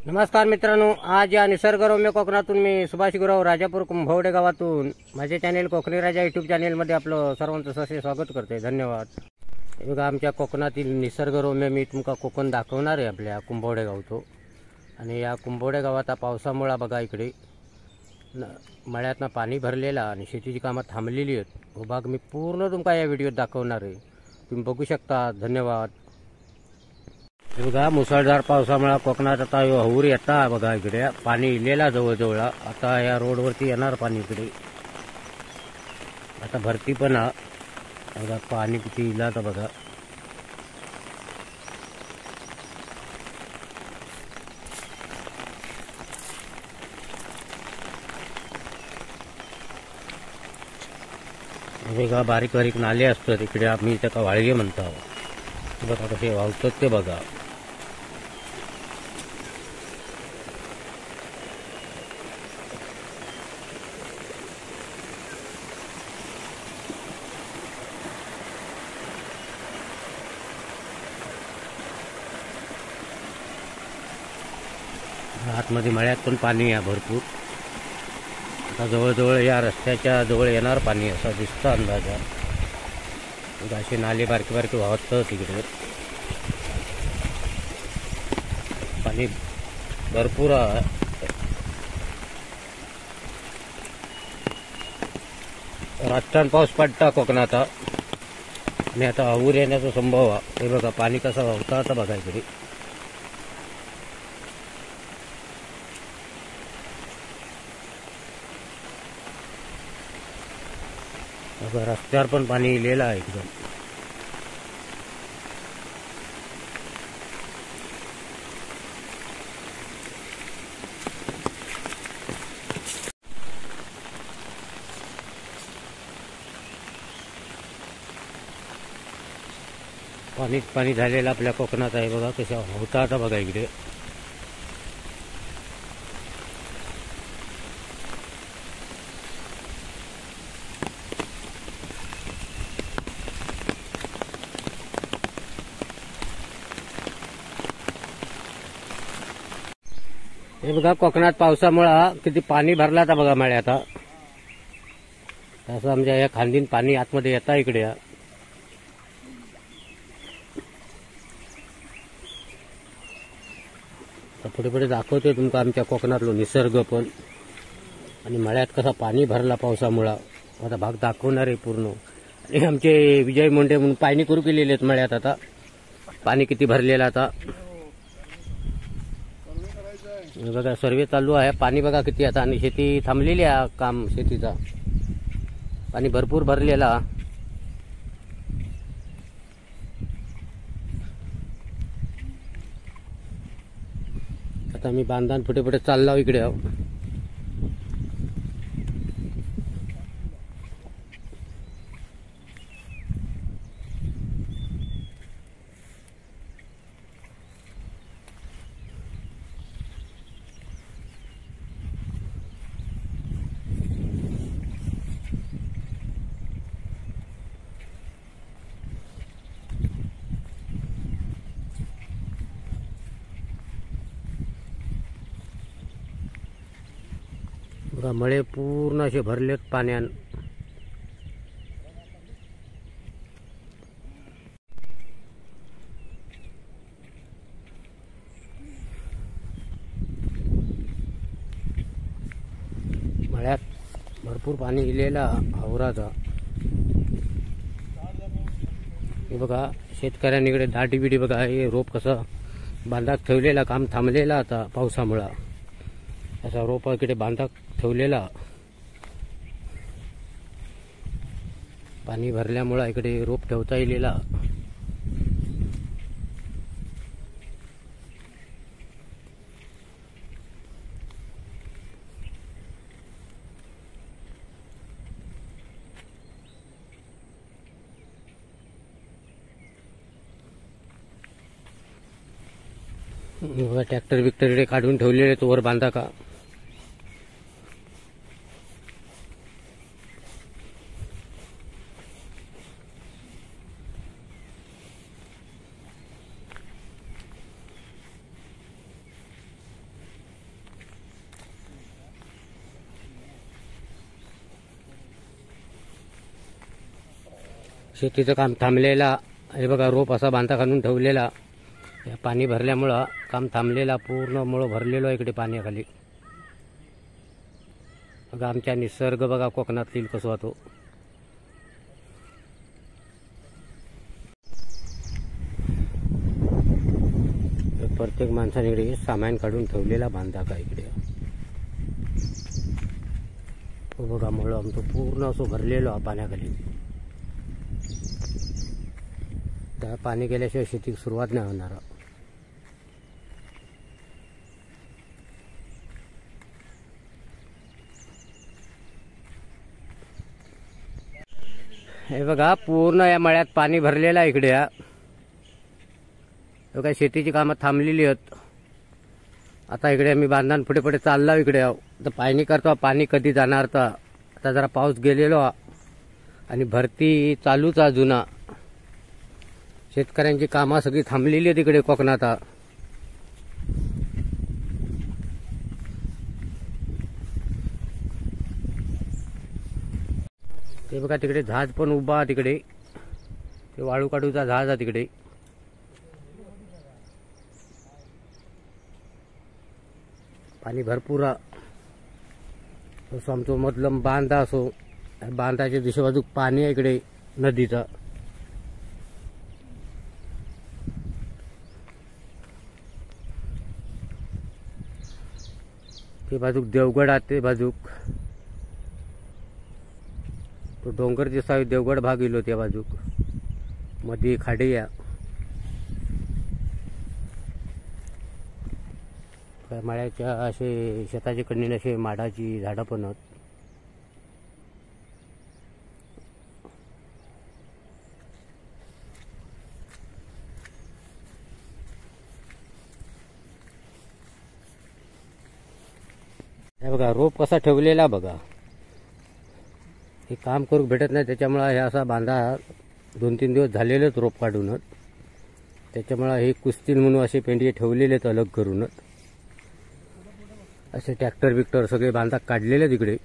नमस्कार मित्रांनो, आज या निसर्गरम्य कोकणातून मी सुभाष गुरव राजापूर कुंभवडे गावातून माझे चॅनेल कोकणी राजा यूट्यूब चॅनेलमध्ये आपलं सर्वांचं सहर्ष स्वागत करते. धन्यवाद. हे बघा, आमच्या कोकणातील निसर्गरम्य मी तुमका कोकण दाखवणार आहे आपल्या कुंभवडे गावतो. आणि या कुंभवडे गावात पावसामुळे बघा इकडे मळ्यातनं पाणी भरलेला आणि शेतीची कामं थांबलेली आहेत. हो भाग मी पूर्ण तुमका या व्हिडिओत दाखवणार आहे, तुम्ही बघू शकता. धन्यवाद. हे बघा, मुसळधार पावसामुळे कोकणात आता हूर येता बघा. इकडे पाणी इलेला जवळजवळ. आता या रोडवरती येणार पाणी इकडे. आता भरती पण बघा पाणी किती इला तर बघा. बघा, बारीक बारीक नाले असतात इकडे, आम्ही त्याला वाळगे म्हणतो. बघा कसे वाहतात ते बघा. आतमध्ये मळ्यात पण पाणी आहे भरपूर. आता जवळजवळ या रस्त्याच्या जवळ येणार पाणी असं दिसतं अंदाजा. असे नाले बारके बारके वाहत तिकडे. पाणी भरपूर आहे. रातच्यान पाऊस पडता कोकणात आणि आता हूर येण्याचा संभव आहे. हे बघा पाणी कसं वाहतं आता बघा इकडे. रस्त्यावर पण पाणी इलेलं आहे एकदम. पाणीच पाणी झालेलं आपल्या कोकणात आहे. बघा कसं होता आता बघा इकडे. हे बघा, कोकणात पावसामुळे किती पाणी भरला आता बघा मळ्यात. असं आमच्या या खांदीन पाणी आतमध्ये येता इकडे. पुढे पुढे दाखवतोय तुमका आमच्या कोकणातलो निसर्ग पण. आणि मळ्यात कसा पाणी भरला पावसामुळे आता भाग दाखवणार आहे पूर्ण. आणि आमचे विजय मुंडे म्हणून पाणी करू केलेले आहेत मळ्यात. आता पाणी किती भरलेलं आता बघा. सर्वे चालू आहे. पाणी बघा किती आता. आणि शेती थांबलेली आहे, काम शेतीचा. पाणी भरपूर भरलेला. आता मी बांधान पुढे पुढे चाललो इकडे. बघा, मळे पूर्ण असे भरलेत पाण्यान. मळ्यात भरपूर पाणी इलेला हावराचा. हे बघा, शेतकऱ्यांकडे दाटी बिडी बघा. हे रोप कसं बांधाक ठेवलेला, काम थांबलेला आता पावसामुळं. असा रोप इकडे बांधाक ठेवलेला. पाणी भरल्यामुळे इकडे रोप ठेवता येलेला. ट्रॅक्टर बिक्टर इकडे काढून ठेवलेले तो वर बांधा का. शेतीचं काम थांबलेला. हे बघा रोप असा बांधा खालून ठेवलेला. या पाणी भरल्यामुळं काम थांबलेला, पूर्ण मुळं भरलेलो आहे इकडे पाण्याखाली. बघा आमच्या निसर्ग बघा कोकणातील कसं होतो. प्रत्येक माणसाने इकडे सामान काढून ठेवलेला बांधा का इकडे. बघा मुळं आमचं पूर्ण असं भरलेलो पाण्याखाली. त्या पाणी गेल्याशिवाय शेतीक सुरुवात नाही होणार. हे बघा पूर्ण या मळ्यात पाणी भरलेलं आहे इकडे. बघा शेतीची कामं थांबलेली आहेत. आता इकडे मी बांधान पुढे पुढे चाललो इकडे. तर पाणी करतो, पाणी कधी जाणार. तर आता जरा पाऊस गेलेलो आणि भरती चालूच अजून. शेतकऱ्यांची कामं सगळी थांबलेली आहेत इकडे कोकणात. ते बघा तिकडे जहाज पण उभा तिकडे. ते वाळू काढूचा जहाज आहे तिकडे. पाणी भरपूर असं आमचं मधलं बांधा असो. बांधाच्या दिशे बाजू पाणी आहे इकडे नदीचं. ते बाजूक देवगड आहे. ते बाजूक तो डोंगर दिसा देवगड भाग गेलो त्या बाजूक. मध्ये खाडी या माळ्याच्या असे शेताचे कडीने असे माडाची झाडं पण आहेत. हे बघा रोप कसा ठेवलेला बघा. हे काम करू भेटत नाही त्याच्यामुळे हे असा बांधा 2-3 दिवस झालेलेच रोप काढूनच. त्याच्यामुळे हे कुस्तीन म्हणून असे पेंडे ठेवलेलेत अलग करूनच. असे ट्रॅक्टर बिक्टर सगळे बांधा काढलेले तिकडे.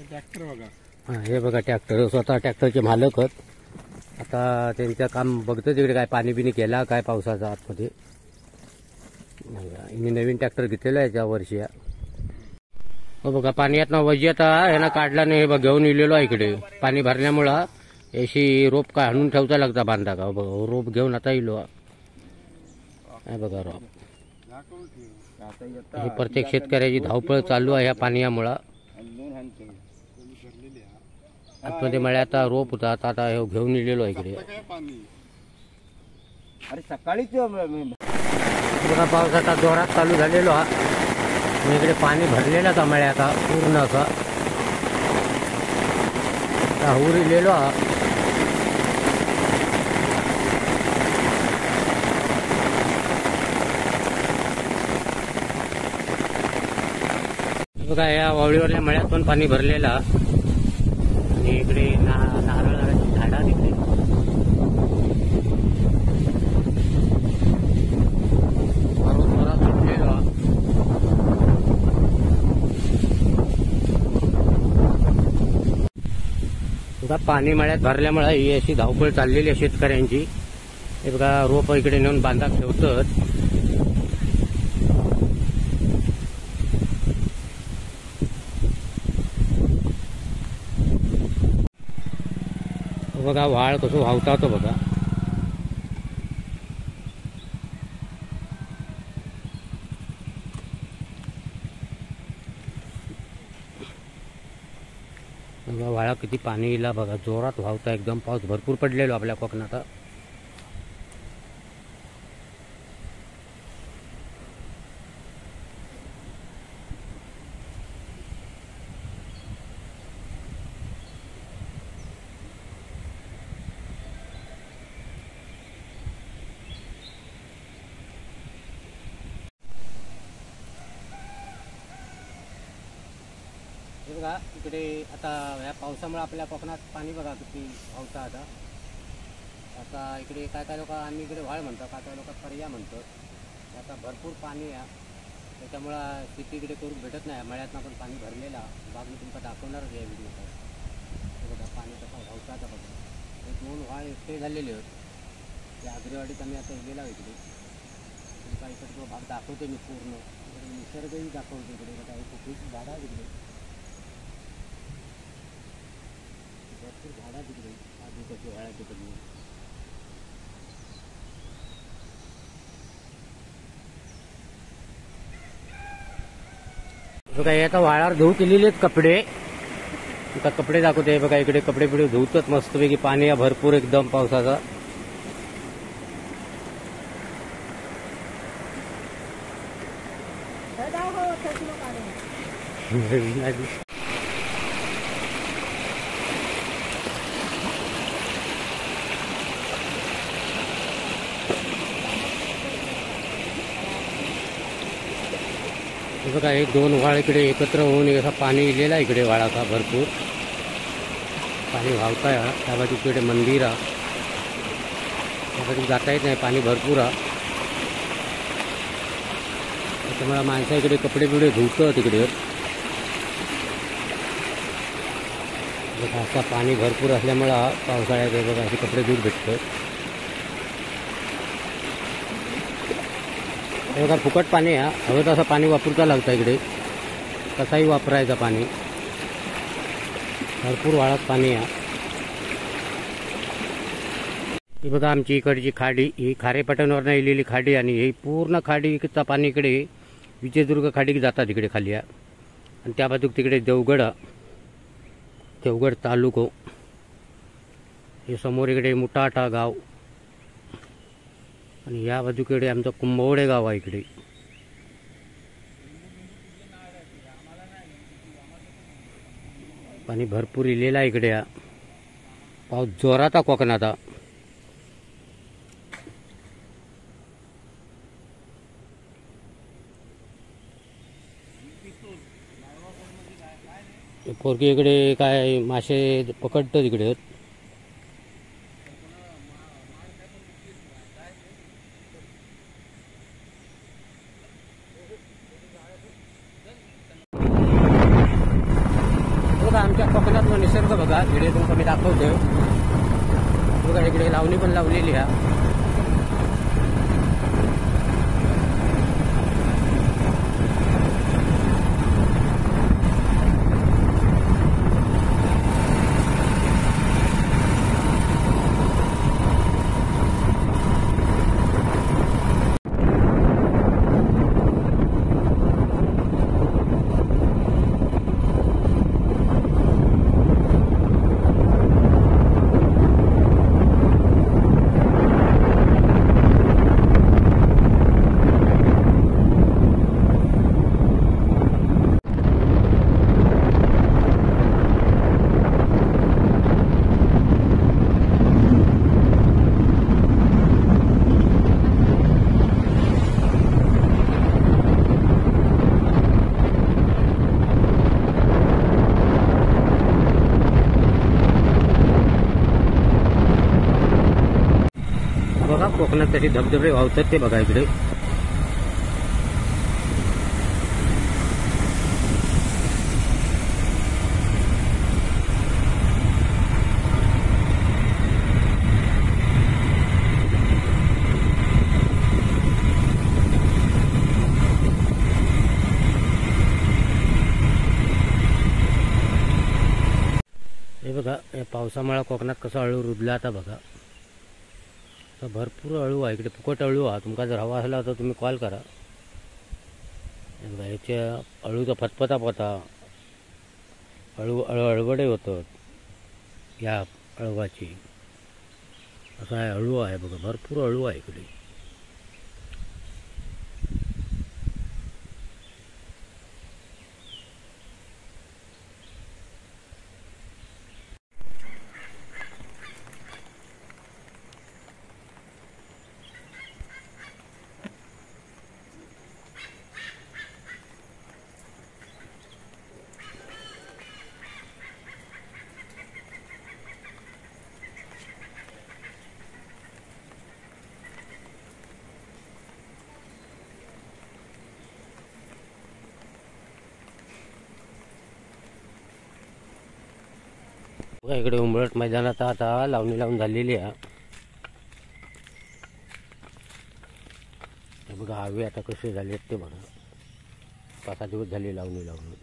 ट्रॅक्टर बघा. हां हे बघा ट्रॅक्टर. स्वतः ट्रॅक्टरचे मालक आहेत. आता त्यांचं काम बघतं तिकडे काय पाणी बिनी केला काय पावसाचा आतमध्ये. मी नवीन ट्रॅक्टर घेतलेला आहे त्या वर्षी. हो बघा पाणी यात ना वजी आता ह्यानं काढला नाही. हे बघा घेऊन इलेलो आहे इकडे. पाणी भरल्यामुळं अशी रोप काय हाणून ठेवता लागता बांधा का. बघा रोप घेऊन आता इलो. हे बघा रोप. ही प्रत्येक शेतकऱ्याची धावपळ चालू आहे ह्या पाण्यामुळं. आतमध्ये मळ्यात रोप होता. आता हे घेऊन इलेलो आहे इकडे. अरे सकाळीच बघा पाऊस आता जोरात चालू झालेलो हा. इकडे पाणी भरलेलं का मळ्यात पूर्ण असं उरलेलो हा. बघा या वावळीवरल्या मळ्यात पण पाणी भरलेलं. आणि इकडे नारळाची झाडा तिकडे. पाणी मळ्यात भरल्यामुळे ही अशी धावपळ चाललेली आहे शेतकऱ्यांची. हे बघा रोप इकडे नेऊन बांधा ठेवतात. बघा वाळ कसं वाहता तो बघा. वाळा किती पाणी येईल बघा. जोरात वाहता एकदम. पाऊस भरपूर पडलेलो आपल्या कोकणात. हे बघा इकडे आता ह्या पावसामुळे आपल्या कोकणात पाणी बघा किती वाहतं. आता इकडे काय काय लोक आम्ही इकडे वाळ म्हणतो, काय काय लोक पर्या म्हणतो. आता भरपूर पाणी आहे. त्याच्यामुळं शेती इकडे करून भेटत नाही. मळ्यातनं पण पाणी भरलेला बाग मी तुमका दाखवणारच या व्हिडिओ. बघा पाणी कसं वाहतं आता बघा. हे 2 व्हाळ एकटे झालेले आहेत. त्या आगरेवाडीत आम्ही आता गेला इकडे. तुमचा इकडे तो भाग दाखवतो मी पूर्ण. निसर्गही दाखवतो इकडे. बघा हे खूप झाडं आहे तिकडे. भरपूर झाडं तिकडे आजूबाजू व्हाळाच्या तिकडे. बघा हे आता वाळावर धुऊ केलेले आहेत कपडे. आता कपडे दाखवते बघा. इकडे कपडे बिडे धुवतात मस्तपैकी. पाणी आहे भरपूर एकदम पावसाचा. बघा हे 2 व्हाळ इकडे एकत्र होऊन असा पाणी इलेला इकडे वाळाचा भरपूर पाणी वाहताय. त्या बाजू इकडे मंदिर आहे. त्या बाजू जाता येत नाही पाणी भरपूर आहे. त्याच्यामुळे माणसं इकडे कपडे बिडे धुवतं तिकडे. बघा असा पाणी भरपूर असल्यामुळं पावसाळ्यात बघा असे कपडे धुवून भेटतं. हे बघा फुकट पाणी आहे. हवं तसं पाणी वापरता लागतं इकडे. कसाही वापरायचं पाणी. भरपूर वाळात पाणी आहे. ही बघा आमची इकडची खाडी. ही खारेपाटणवरनं येलेली खाडी आणि ही पूर्ण खाडीचं पाणी इकडे विजयदुर्ग खाडी जातात इकडे खाली आहे. आणि त्या बाजूक तिकडे देवगड तालुको. हे समोर इकडे मुटाटा गाव आणि या बाजूकडे आमचं कुंभवडे गाव आहे इकडे. पाणी भरपूर इलेलं आहे इकडे. पाऊस जोरात आहे कोकणात. पोरकी इकडे काय मासे पकडतं तिकडे. आमच्या कोकणातला निसर्ग बघा. व्हिडिओ तुमचा मी दाखवतो. बघा इकडे लावणी पण लावलेली आहे. बघा कोकणात तरी धबधबे वाहतात ते बघा इकडे. हे बघा या पावसामुळे कोकणात कसं अळू रुजला आता बघा. भरपूर अळू आहे इकडे. फुकट अळू आहे. तुमका जर हवा असला तर तुम्ही कॉल करा. याच्या अळूचा फतफता पोता अळवडे होतात या अळवाची. असा आहे अळू आहे बघा. भरपूर अळू आहे इकडे. इकडे उंबरठ मैदानात आता लावणी लावून झालेली आहे. हे बघा हवे आता कसे झाले ते बघा. 5-6 दिवस झाले लावणी लावून.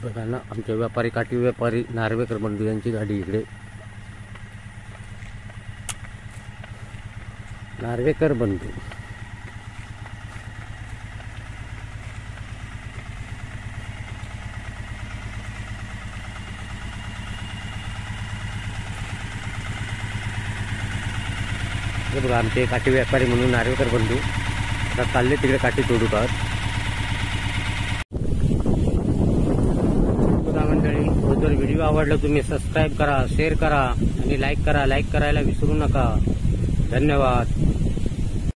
बघा ना आमचे व्यापारी काठी व्यापारी नार्वेकर बंधू यांची गाडी इकडे. नार्वेकर बंधू हे बघा आमचे काठी व्यापारी म्हणून नार्वेकर बंधू आता चालले तिकडे काठी तोडू का. जर व्हिडिओ आवडला तुम्ही सबस्क्राईब करा, शेअर करा आणि लाईक करा. लाईक करायला विसरू नका. धन्यवाद.